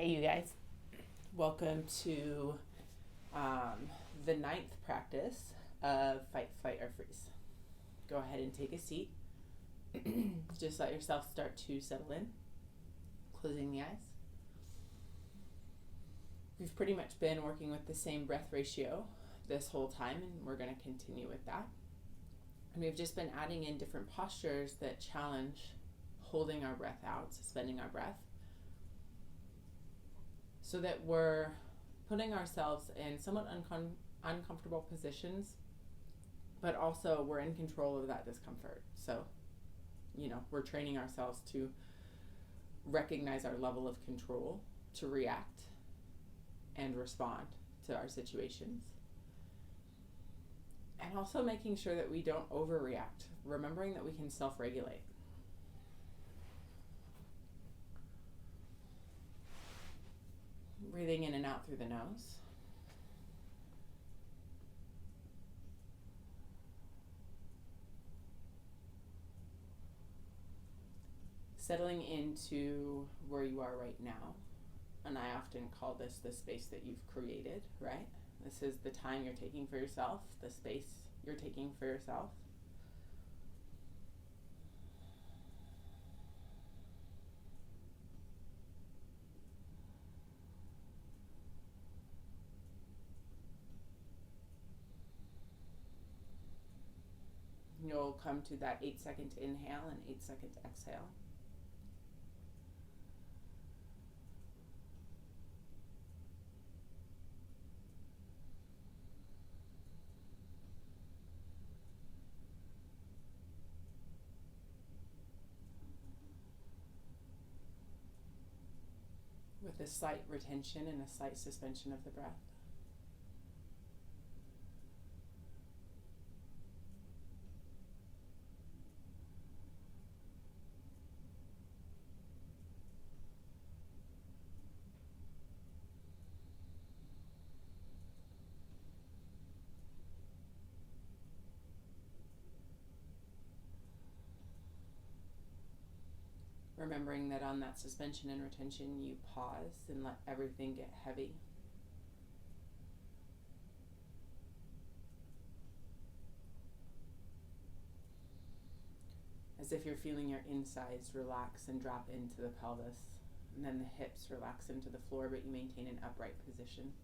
Hey, you guys. Welcome to the 9th practice of Fight, Flight, or Freeze. Go ahead and take a seat. Just let yourself start to settle in, closing the eyes. We've pretty much been working with the same breath ratio this whole time, and we're going to continue with that. And we've just been adding in different postures that challenge holding our breath out, suspending our breath, so that we're putting ourselves in somewhat uncomfortable positions, but also we're in control of that discomfort. So, we're training ourselves to recognize our level of control, to react and respond to our situations. And also making sure that we don't overreact, remembering that we can self-regulate. Breathing in and out through the nose. Settling into where you are right now. And I often call this the space that you've created, right? This is the time you're taking for yourself, the space you're taking for yourself. You'll come to that 8-second inhale and 8-second exhale. With a slight retention and a slight suspension of the breath. Remembering that on that suspension and retention, you pause and let everything get heavy. As if you're feeling your insides relax and drop into the pelvis, and then the hips relax into the floor, but you maintain an upright position.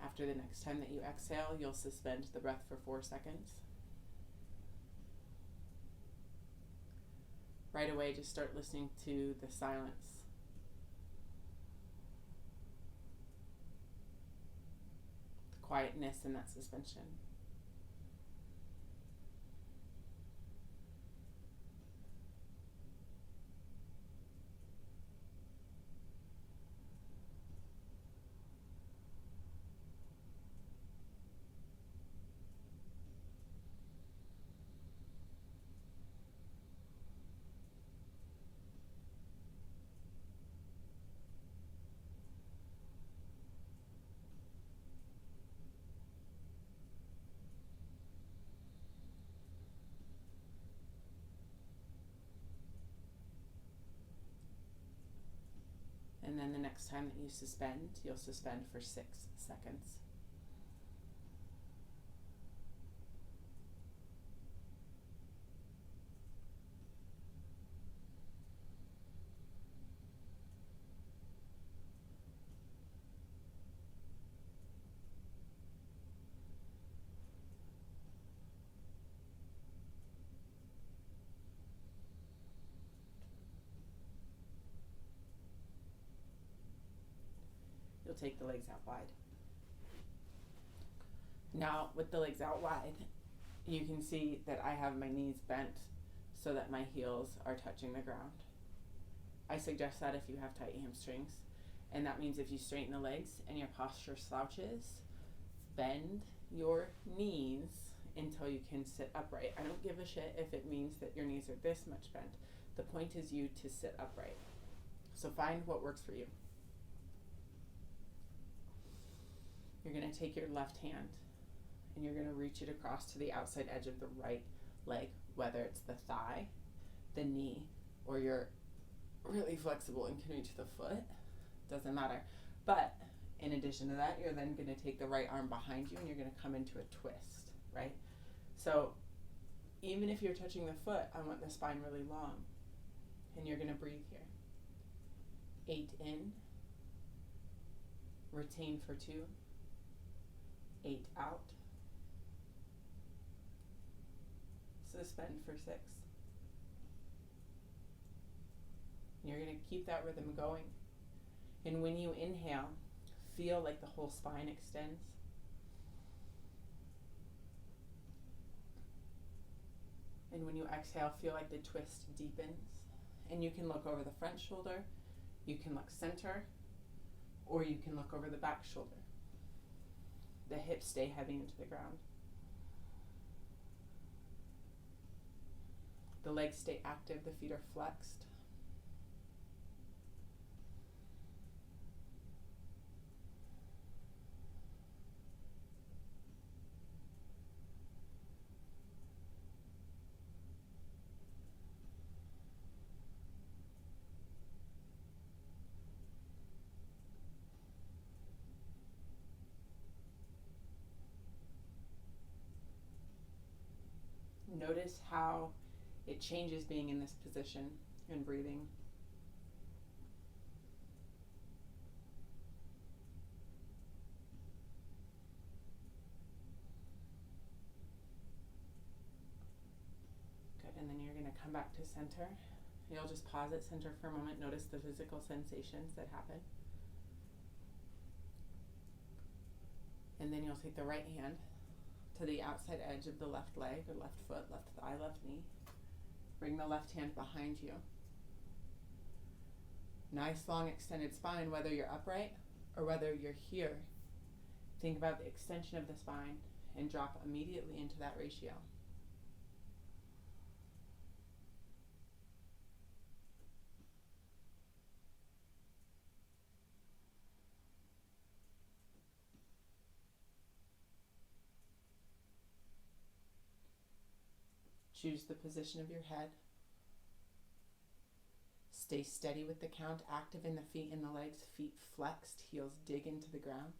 After the next time that you exhale, you'll suspend the breath for 4 seconds. Right away, just start listening to the silence. The quietness in that suspension. And then the next time that you suspend, you'll suspend for 6 seconds. You'll take the legs out wide. Now, with the legs out wide, you can see that I have my knees bent so that my heels are touching the ground. I suggest that if you have tight hamstrings, and that means if you straighten the legs and your posture slouches, bend your knees until you can sit upright. I don't give a shit if it means that your knees are this much bent. The point is you to sit upright. So find what works for you. You're going to take your left hand and you're going to reach it across to the outside edge of the right leg, whether it's the thigh, the knee, or you're really flexible and can reach the foot. Doesn't matter. But in addition to that, you're then going to take the right arm behind you and you're going to come into a twist, right? So even if you're touching the foot, I want the spine really long. And you're going to breathe here. 8 in. Retain for 2. 8 out. Suspend for 6. And you're going to keep that rhythm going. And when you inhale, feel like the whole spine extends. And when you exhale, feel like the twist deepens. And you can look over the front shoulder, you can look center, or you can look over the back shoulder. The hips stay heavy into the ground. The legs stay active, the feet are flexed. Notice how it changes being in this position and breathing. Good, and then you're going to come back to center. You'll just pause at center for a moment. Notice the physical sensations that happen. And then you'll take the right hand to the outside edge of the left leg or left foot, left thigh, left knee. Bring the left hand behind you. Nice long extended spine, whether you're upright or whether you're here. Think about the extension of the spine and drop immediately into that ratio. Choose the position of your head. Stay steady with the count, active in the feet and the legs, feet flexed, heels dig into the ground.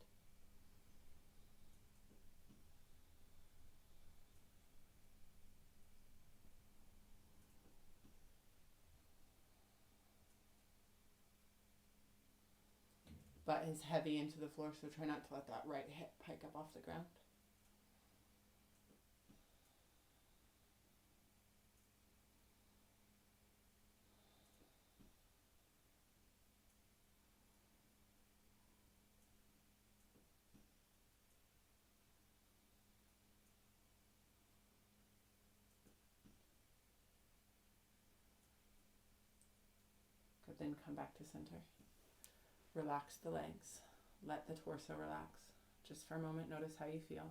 Butt is heavy into the floor, so try not to let that right hip pike up off the ground. Good, then come back to center. Relax the legs. Let the torso relax. Just for a moment, notice how you feel.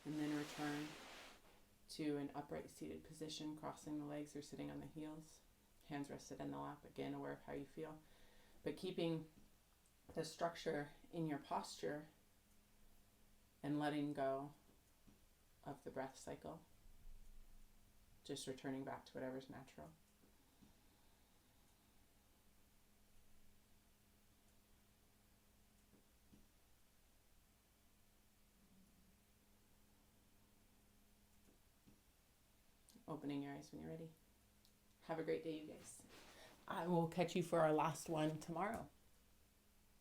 And then return to an upright seated position, crossing the legs or sitting on the heels. Hands rested in the lap, again aware of how you feel. But keeping the structure in your posture and letting go of the breath cycle. Just returning back to whatever's natural. Opening your eyes when you're ready. Have a great day, you guys. I will catch you for our last one tomorrow.